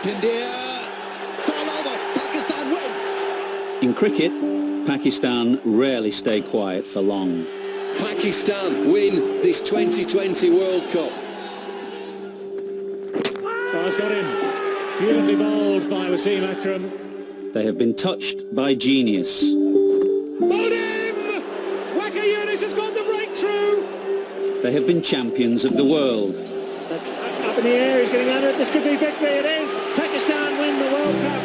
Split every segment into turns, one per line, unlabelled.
India, fall over, Pakistan win.
In cricket, Pakistan rarely stay quiet for long.
Pakistan win this 2020 World Cup.
Oh, it's got in. Beautifully bowled by Wasim Akram.
They have been touched by genius.
Bowled him! Waka Yunus has got the breakthrough!
They have been champions of the world.
That's up in the air, he's getting under it. This could be victory, it is. Pakistan win the World Cup.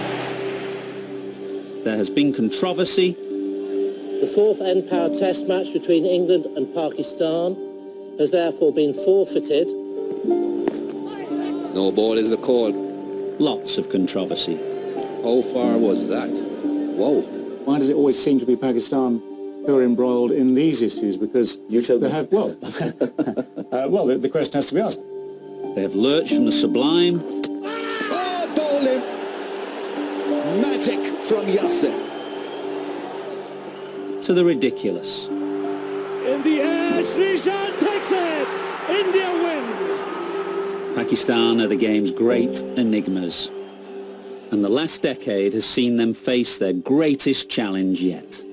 There has been controversy.
The fourth end-power test match between England and Pakistan has therefore been forfeited.
No ball is the call.
Lots of controversy.
How far was that? Whoa.
Why does it always seem to be Pakistan who are embroiled in these issues? Because
you tell me.
The question has to be asked.
They have lurched from the sublime.
Oh, bowling. Magic from Yasser.
To the ridiculous.
In the air, Srishan takes it! India win!
Pakistan are the game's great enigmas. And the last decade has seen them face their greatest challenge yet.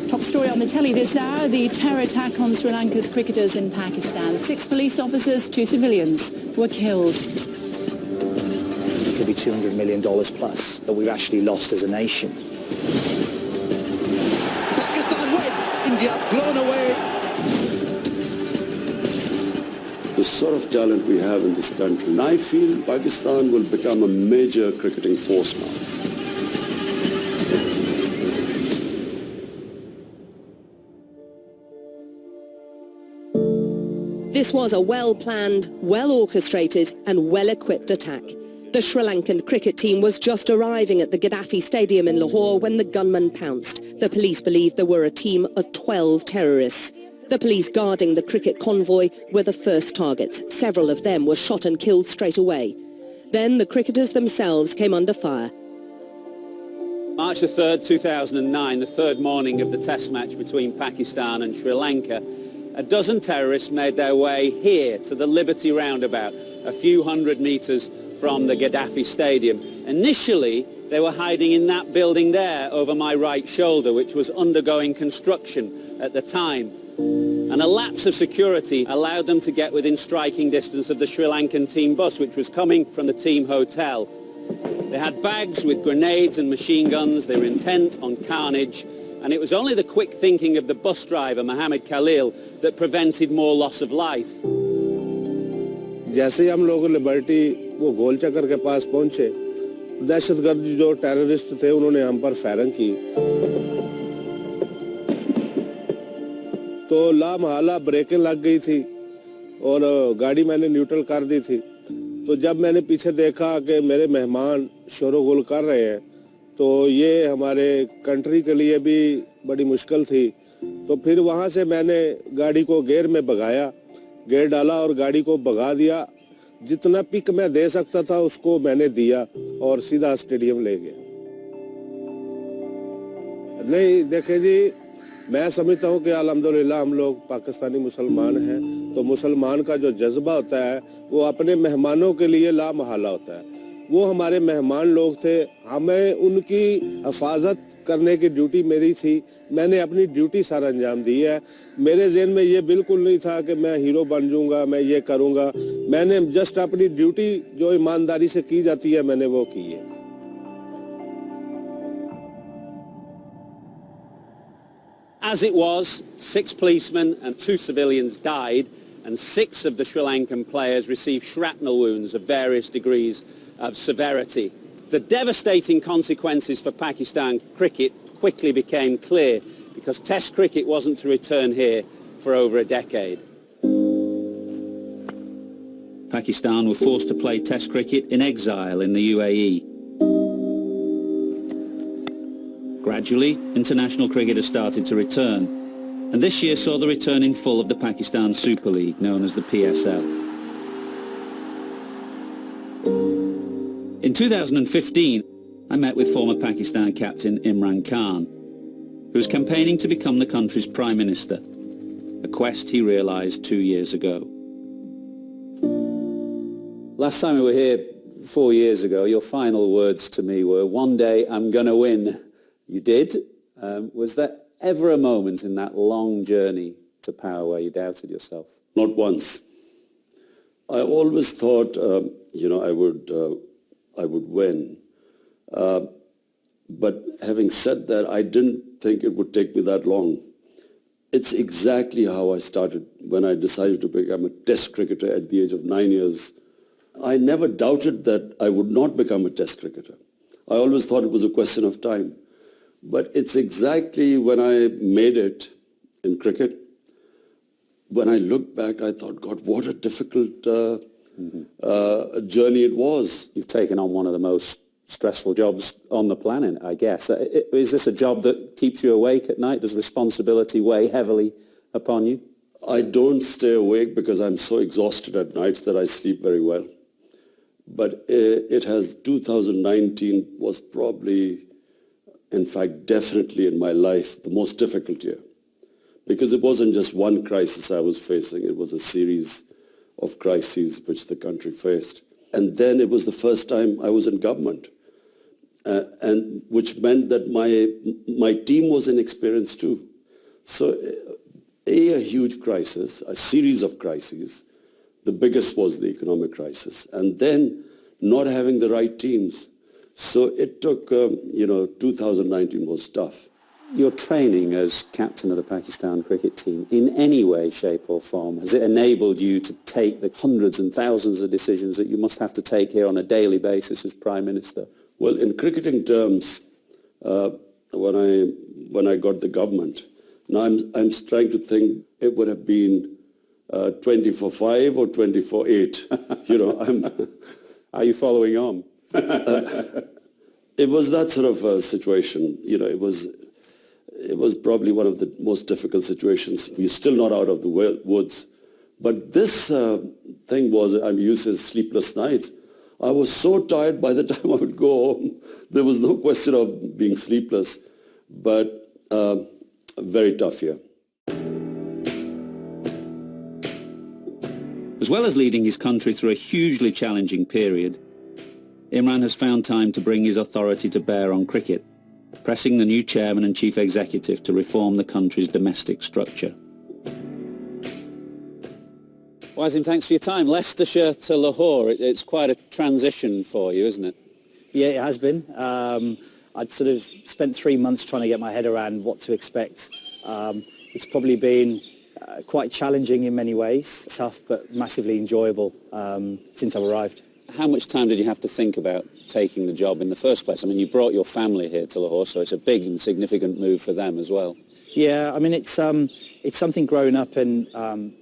Top story on the telly this hour, the terror attack on Sri Lanka's cricketers in Pakistan. 6 police officers, 2 civilians were killed.
It could be $200 million plus that we've actually lost as a nation.
Pakistan win. India blown away.
The sort of talent we have in this country, and I feel Pakistan will become a major cricketing force now.
This was a well-planned, well-orchestrated and well-equipped attack. The Sri Lankan cricket team was just arriving at the Gaddafi Stadium in Lahore when the gunmen pounced. The police believed there were a team of 12 terrorists. The police guarding the cricket convoy were the first targets. Several of them were shot and killed straight away. Then the cricketers themselves came under fire.
March the 3rd, 2009, the third morning of the test match between Pakistan and Sri Lanka, a dozen terrorists made their way here to the Liberty Roundabout, a few hundred metres from the Gaddafi Stadium. Initially, they were hiding in that building there over my right shoulder, which was undergoing construction at the time. And a lapse of security allowed them to get within striking distance of the Sri Lankan team bus, which was coming from the team hotel. They had bags with grenades and machine guns. They were intent on carnage. And it was only the quick thinking of the bus driver, Mohammed Khalil, that prevented more loss of life.
जैसे ही हम लोग liberty वो गोल चक्कर के पास पहुंचे, दहशतगर्द जो terrorist थे उन्होंने हम पर फायरिंग की। तो लामहला ब्रेकिंग लग गई थी और गाड़ी मैंने न्यूट्रल कर दी थी। तो जब मैंने पीछे देखा कि मेरे मेहमान शोरगुल कर रहे हैं, तो ये हमारे कंट्री के लिए भी बड़ी मुश्किल थी। तो फिर वहाँ से मैंने गाड़ी को गियर में भगाया, गियर डाला और गाड़ी को भगा दिया। जितना पिक मैं दे सकता था उसको मैंने दिया और सीधा स्टेडियम ले गया। नहीं देखे जी, मैं समझता हूँ कि अल्हम्दुलिल्लाह हम लोग पाकिस्तानी मुसलमान हैं, तो मुसलमान का जो जज्बा होता है वो अपने मेहमानों के लिए लामहला होता है। वो हमारे मेहमान लोग थे, हमें उनकी हिफाजत करने की ड्यूटी मेरी थी। मैंने अपनी ड्यूटी सारा अंजाम दी है। मेरे ज़हन में ये बिल्कुल नहीं था कि मैं हीरो बन जाऊंगा, मैं ये करूंगा। मैंने जस्ट अपनी ड्यूटी जो ईमानदारी से की जाती है मैंने वो की है।
As it was, 6 policemen and 2 civilians died, and 6 of the Sri Lankan players received shrapnel wounds of various degrees of severity. The devastating consequences for Pakistan cricket quickly became clear because Test cricket wasn't to return here for over a decade. Pakistan were forced to play Test cricket in exile in the UAE. Gradually, international cricket has started to return, and this year saw the return in full of the Pakistan Super League, known as the PSL. In 2015, I met with former Pakistan captain Imran Khan, who was campaigning to become the country's Prime Minister. a quest he realised 2 years ago. Last time we were here 4 years ago, your final words to me were, "One day I'm going to win." You did. Was there ever a moment in that long journey to power where you doubted yourself?
Not once. I always thought, I would win. But having said that, I didn't think it would take me that long. It's exactly how I started when I decided to become a test cricketer at the age of 9 years. I never doubted that I would not become a test cricketer. I always thought it was a question of time. But it's exactly when I made it in cricket, when I looked back, I thought, God, what a difficult journey it was.
You've taken on one of the most stressful jobs on the planet, I guess. Is this a job that keeps you awake at night? Does responsibility weigh heavily upon you?
I don't stay awake because I'm so exhausted at nights that I sleep very well. But 2019 was probably, in fact, definitely in my life, the most difficult year. Because it wasn't just one crisis I was facing, it was a series of crises which the country faced. And then it was the first time I was in government, and which meant that my team was inexperienced too. So a huge crisis, a series of crises. The biggest was the economic crisis, and then not having the right teams. So it took, 2019 was tough.
Your training as captain of the Pakistan cricket team, in any way, shape or form, has it enabled you to take the hundreds and thousands of decisions that you must have to take here on a daily basis as Prime Minister?
Well, in cricketing terms, when I got the government, now I'm trying to think it would have been 20-for-5 or 20-for-8.
Are you following on?
It was that sort of a situation. It was probably one of the most difficult situations. We're still not out of the woods. But this thing was, I'm used to sleepless nights. I was so tired by the time I would go home. There was no question of being sleepless. But a very tough year.
As well as leading his country through a hugely challenging period, Imran has found time to bring his authority to bear on cricket, pressing the new chairman and chief executive to reform the country's domestic structure. Wazim, thanks for your time. Leicestershire to Lahore, it's quite a transition for you, isn't it?
Yeah, it has been. I'd sort of spent 3 months trying to get my head around what to expect. It's probably been quite challenging in many ways, tough but massively enjoyable since I've arrived.
How much time did you have to think about taking the job in the first place? I mean, you brought your family here to Lahore, so it's a big and significant move for them as well.
Yeah, I mean, it's something growing up and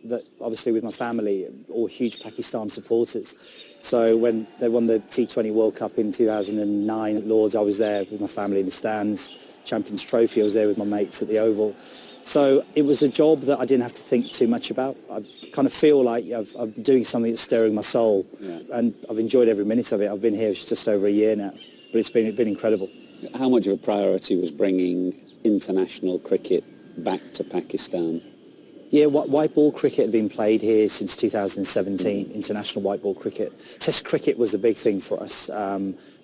that obviously with my family, all huge Pakistan supporters. So when they won the T20 World Cup in 2009 at Lord's, I was there with my family in the stands. Champions Trophy, I was there with my mates at the Oval. So it was a job that I didn't have to think too much about. I kind of feel like I'm doing something that's stirring my soul, and I've enjoyed every minute of it. I've been here just over a year now, but it's been incredible.
How much of a priority was bringing international cricket back to Pakistan?
Yeah, white ball cricket had been played here since 2017, international white ball cricket. Test cricket was a big thing for us.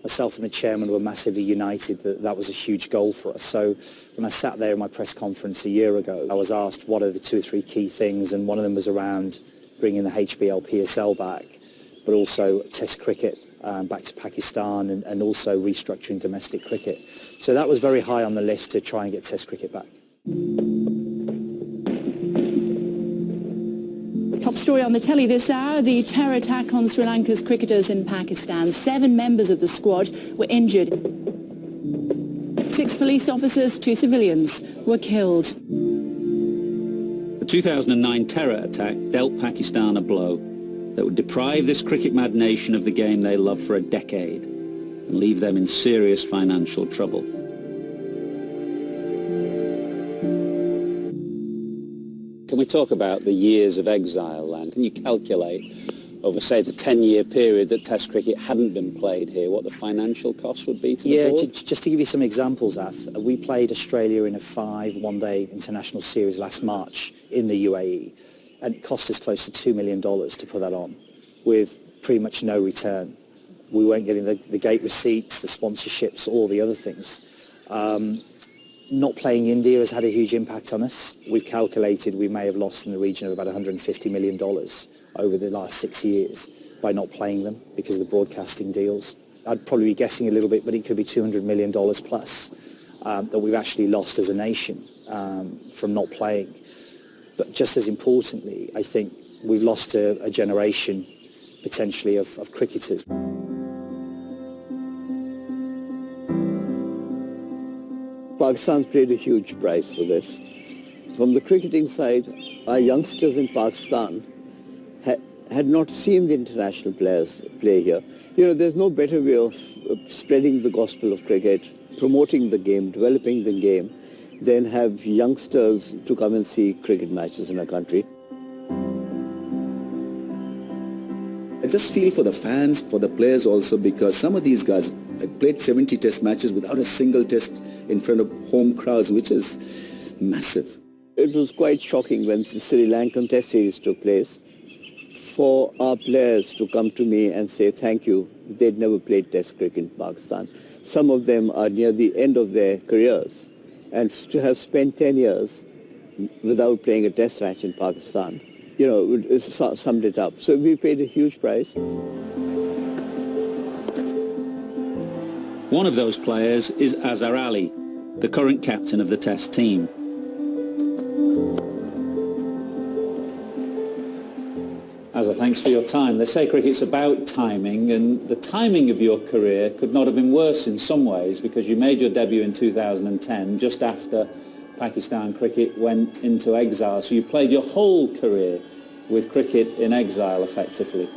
Myself and the chairman were massively united that was a huge goal for us. So when I sat there in my press conference a year ago, I was asked what are the 2 or 3 key things, and one of them was around bringing the HBL PSL back, but also Test cricket back to Pakistan, and also restructuring domestic cricket. So that was very high on the list to try and get Test cricket back.
Top story on the telly this hour, the terror attack on Sri Lanka's cricketers in Pakistan. 7 members of the squad were injured. 6 police officers, 2 civilians were killed.
The 2009 terror attack dealt Pakistan a blow that would deprive this cricket-mad nation of the game they loved for a decade and leave them in serious financial trouble. Can we talk about the years of exile, then? Can you calculate over, say, the 10-year period that Test cricket hadn't been played here, what the financial cost would be to the board?
Just to give you some examples, Ath, we played Australia in a 5 one-day international series last March in the UAE, and it cost us close to $2 million to put that on, with pretty much no return. We weren't getting the gate receipts, the sponsorships, all the other things. Not playing India has had a huge impact on us. We've calculated we may have lost in the region of about $150 million over the last 6 years by not playing them because of the broadcasting deals. I'd probably be guessing a little bit, but it could be $200 million plus that we've actually lost as a nation from not playing. But just as importantly, I think we've lost a generation potentially of cricketers.
Pakistan's paid a huge price for this. From the cricketing side, our youngsters in Pakistan had not seen the international players play here. You know, there's no better way of spreading the gospel of cricket, promoting the game, developing the game, than have youngsters to come and see cricket matches in our country.
I just feel for the fans, for the players also, because some of these guys played 70 test matches without a single test in front of home crowds, which is massive.
It was quite shocking when the Sri Lankan test series took place for our players to come to me and say thank you. They'd never played test cricket in Pakistan. Some of them are near the end of their careers, and to have spent 10 years without playing a test match in Pakistan, you know, it summed it up. So we paid a huge price.
One of those players is Azhar Ali, the current captain of the Test team. Azhar, thanks for your time. They say cricket's about timing, and the timing of your career could not have been worse in some ways, because you made your debut in 2010, just after Pakistan cricket went into exile. So you've played your whole career with cricket in exile, effectively.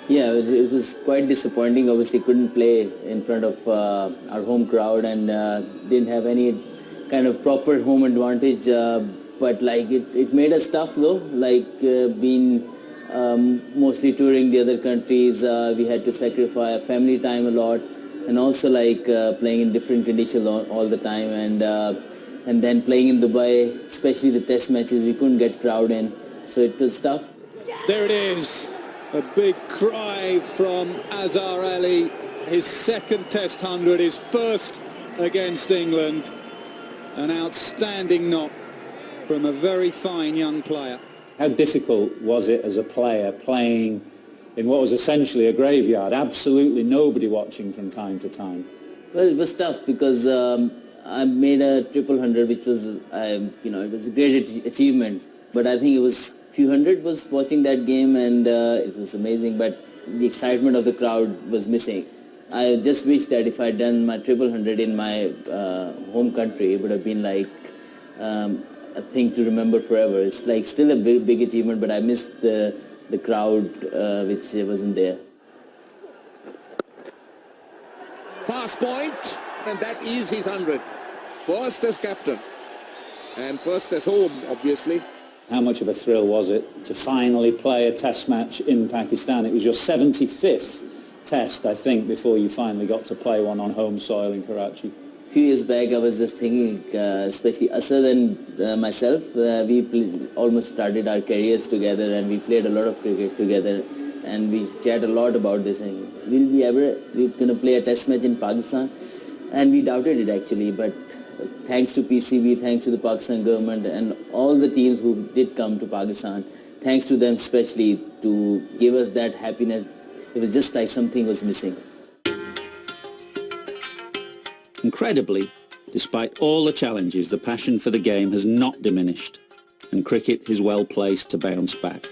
Yeah, it was quite disappointing. Obviously couldn't play in front of our home crowd, and didn't have any kind of proper home advantage, but like it made us tough though, like being mostly touring the other countries. We had to sacrifice family time a lot, and also like playing in different conditions all the time, and then playing in Dubai, especially the test matches, we couldn't get crowd in, so it was tough.
There it is. A big cry from Azhar Ali, his second Test 100, his first against England. An outstanding knock from a very fine young player.
How difficult was it as a player playing in what was essentially a graveyard, absolutely nobody watching from time to time?
Well, it was tough because I made a 100, which was, you know, it was a great achievement. But I think it was few hundred was watching that game, and it was amazing, but the excitement of the crowd was missing. I just wish that if I'd done my 100 in my home country, it would have been like a thing to remember forever. It's like still a big achievement, but I missed the crowd, which wasn't there.
Pass point, and that is his 100. First as captain, and first as home, obviously.
How much of a thrill was it to finally play a test match in Pakistan? It was your 75th test, I think, before you finally got to play one on home soil in Karachi.
A few years back, I was just thinking, especially Asad and myself, we almost started our careers together, and we played a lot of cricket together, and we chat a lot about this. And we're going to play a test match in Pakistan? And we doubted it actually, but thanks to PCB, thanks to the Pakistan government and all the teams who did come to Pakistan, thanks to them especially to give us that happiness. It was just like something was missing.
Incredibly, despite all the challenges, the passion for the game has not diminished, and cricket is well placed to bounce back.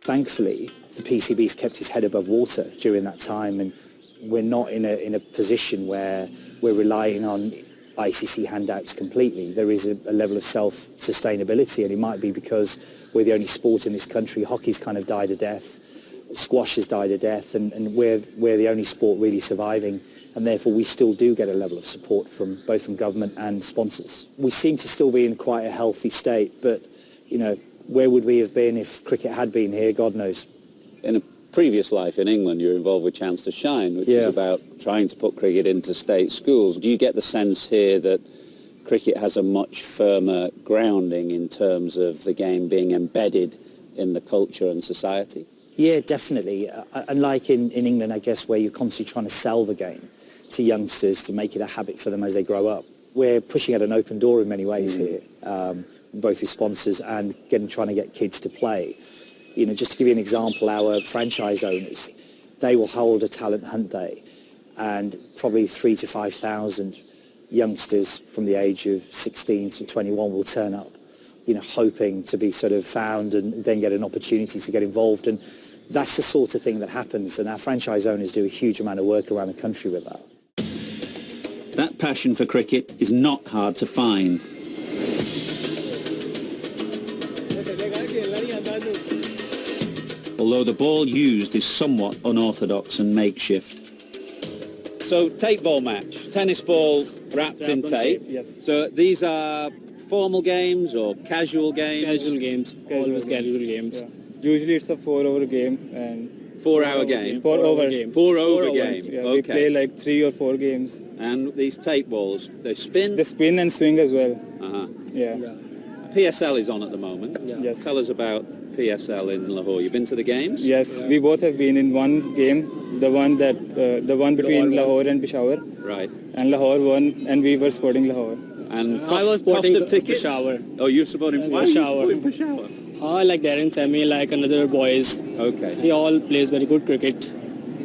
Thankfully, the PCB's kept his head above water during that time, and we're not in a position where we're relying on ICC handouts completely. There is a level of self-sustainability, and it might be because we're the only sport in this country. Hockey's kind of died a death, squash has died a death, and we're the only sport really surviving, and therefore we still do get a level of support from both from government and sponsors. We seem to still be in quite a healthy state, but you know, where would we have been if cricket had been here? God knows.
In a previous life in England, you're involved with Chance to Shine, which is about trying to put cricket into state schools. Do you get the sense here that cricket has a much firmer grounding in terms of the game being embedded in the culture and society?
Yeah, definitely. Unlike in England, I guess, where you're constantly trying to sell the game to youngsters to make it a habit for them as they grow up. We're pushing at an open door in many ways here, both with sponsors and trying to get kids to play. You know, just to give you an example, our franchise owners, they will hold a talent hunt day, and probably 3,000 to 5,000 youngsters from the age of 16 to 21 will turn up, you know, hoping to be sort of found and then get an opportunity to get involved. And that's the sort of thing that happens, and our franchise owners do a huge amount of work around the country with that.
That passion for cricket is not hard to find. Although the ball used is somewhat unorthodox and makeshift. So, tape ball match, tennis ball wrapped in tape.
Yes.
So these are formal games or casual games?
Casual games, always casual games. Yeah. Usually it's a 4-hour game and
4-hour game?
4-over game.
4-over game,
Yeah,
okay.
we play like 3 or 4 games.
And these tape balls, they spin?
They spin and swing as well.
Uh-huh.
Yeah.
PSL is on at the moment.
Yeah. Yes.
Tell us about PSL in Lahore. You've been to the games?
Yes, we both have been in one game, the one between Lahore and Peshawar.
Right.
And Lahore won, and we were supporting Lahore.
And
I was supporting
cost of tickets?
Peshawar.
Oh, you're supporting Peshawar?
I like Darren Sammy, like another boys.
Okay.
He all plays very good cricket.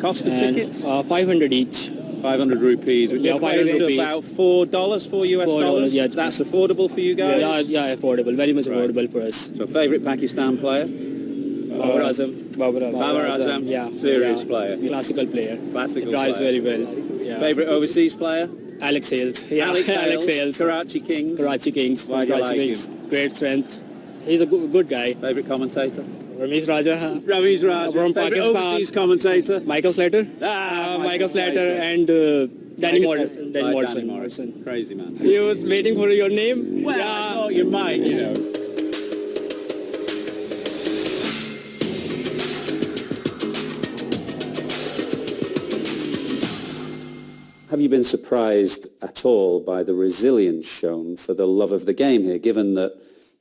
Cost of tickets?
500 each.
500 rupees, which equates to about $4 US dollars.
Yeah,
that's affordable for you guys?
Yeah, affordable. Very much affordable for us.
So, favourite Pakistan player?
Babar Azam. Yeah.
Serious player.
Classical player.
Classical
drives
player.
very well. Yeah.
Favourite overseas player?
Alex Hales. Yeah.
Alex Hales.
Karachi Kings.
Why do you like him?
Great strength. He's a good guy.
Favourite commentator?
Ramesh Raja.
Ramesh Raja.
From
Favourite
Pakistan.
overseas commentator?
Michael Slater.
Michael
Slater and Danny Morrison.
Danny Morrison. Crazy man.
He was waiting for your name.
Well, I thought you might, you know. Have you been surprised at all by the resilience shown for the love of the game here, given that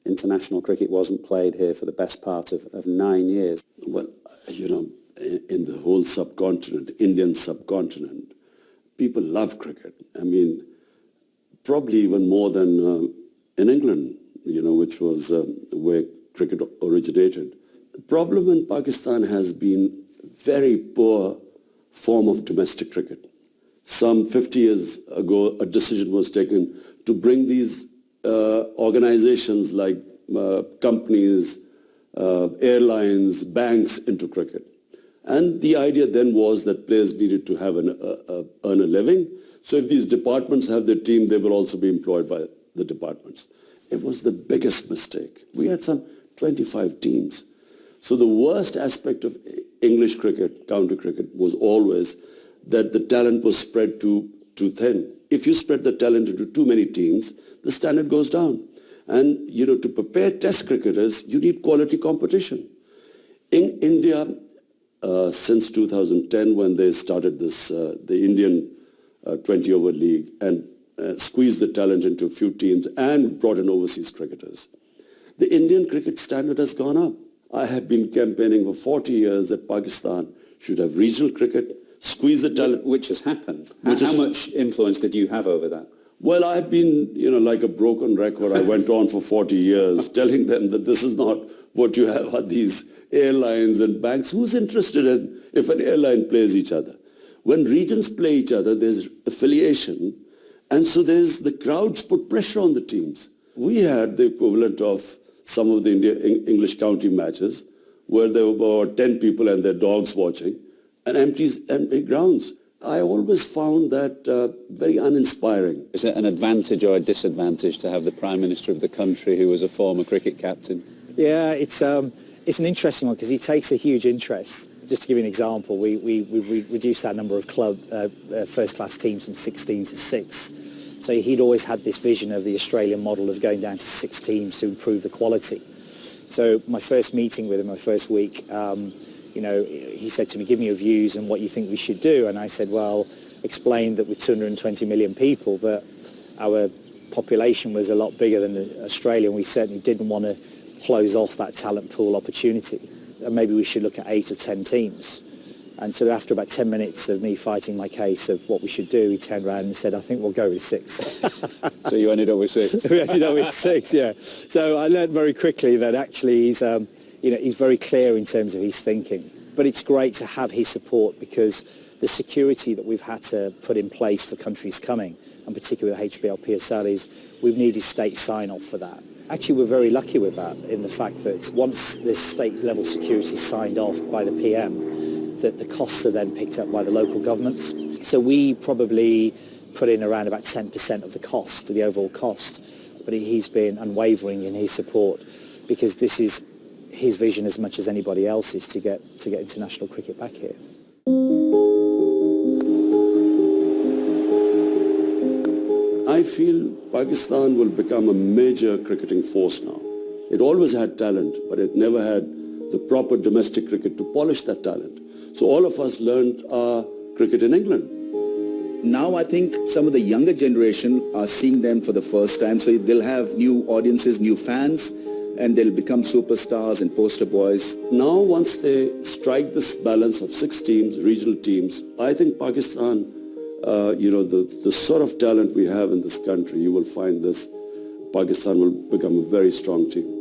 international cricket wasn't played here for the best part of 9 years?
Well, you know, in the whole subcontinent, Indian subcontinent, people love cricket. I mean, probably even more than in England, you know, which was where cricket originated. The problem in Pakistan has been very poor form of domestic cricket. Some 50 years ago, a decision was taken to bring these organizations like companies, airlines, banks into cricket. And the idea then was that players needed to have earn a living. So if these departments have their team, they will also be employed by the departments. It was the biggest mistake. We had some 25 teams. So the worst aspect of English cricket, county cricket, was always that the talent was spread too thin. If you spread the talent into too many teams, the standard goes down. And, you know, to prepare test cricketers, you need quality competition. In India, since 2010, when they started this, the Indian 20-over league and squeezed the talent into a few teams and brought in overseas cricketers, the Indian cricket standard has gone up. I have been campaigning for 40 years that Pakistan should have regional cricket, squeeze the talent.
Which has happened. How much influence did you have over that?
Well, I've been, you know, like a broken record. I went on for 40 years telling them that this is not what you have at these airlines and banks. Who's interested in if an airline plays each other? When regions play each other, there's affiliation, and so there's the crowds put pressure on the teams. We had the equivalent of some of the English county matches where there were about 10 people and their dogs watching, and empty grounds. I always found that very uninspiring.
Is it an advantage or a disadvantage to have the Prime Minister of the country who was a former cricket captain?
Yeah, it's an interesting one because he takes a huge interest. Just to give you an example, we reduced our number of club first-class teams from 16 to 6. So he'd always had this vision of the Australian model of going down to 6 teams to improve the quality. So my first meeting with him, my first week, you know, he said to me, give me your views and what you think we should do. And I said, well, explain that with 220 million people that our population was a lot bigger than Australia, and we certainly didn't want to close off that talent pool opportunity. And maybe we should look at 8 or 10 teams. And so after about 10 minutes of me fighting my case of what we should do, he turned around and said, I think we'll go with 6.
So you ended up with 6?
We ended up with 6, yeah. So I learned very quickly that actually he's, you know, he's very clear in terms of his thinking. But it's great to have his support because the security that we've had to put in place for countries coming, and particularly with HBL PSL, is we've needed state sign-off for that. Actually, we're very lucky with that in the fact that once this state-level security is signed off by the PM, that the costs are then picked up by the local governments. So we probably put in around about 10% of the cost, the overall cost, but he's been unwavering in his support because this is his vision as much as anybody else's to get international cricket back here.
I feel Pakistan will become a major cricketing force now. It always had talent, but it never had the proper domestic cricket to polish that talent. So all of us learned cricket in England.
Now I think some of the younger generation are seeing them for the first time, so they'll have new audiences, new fans, and they'll become superstars and poster boys.
Now once they strike this balance of 6 teams, regional teams, I think Pakistan, you know, the sort of talent we have in this country, you will find this, Pakistan will become a very strong team.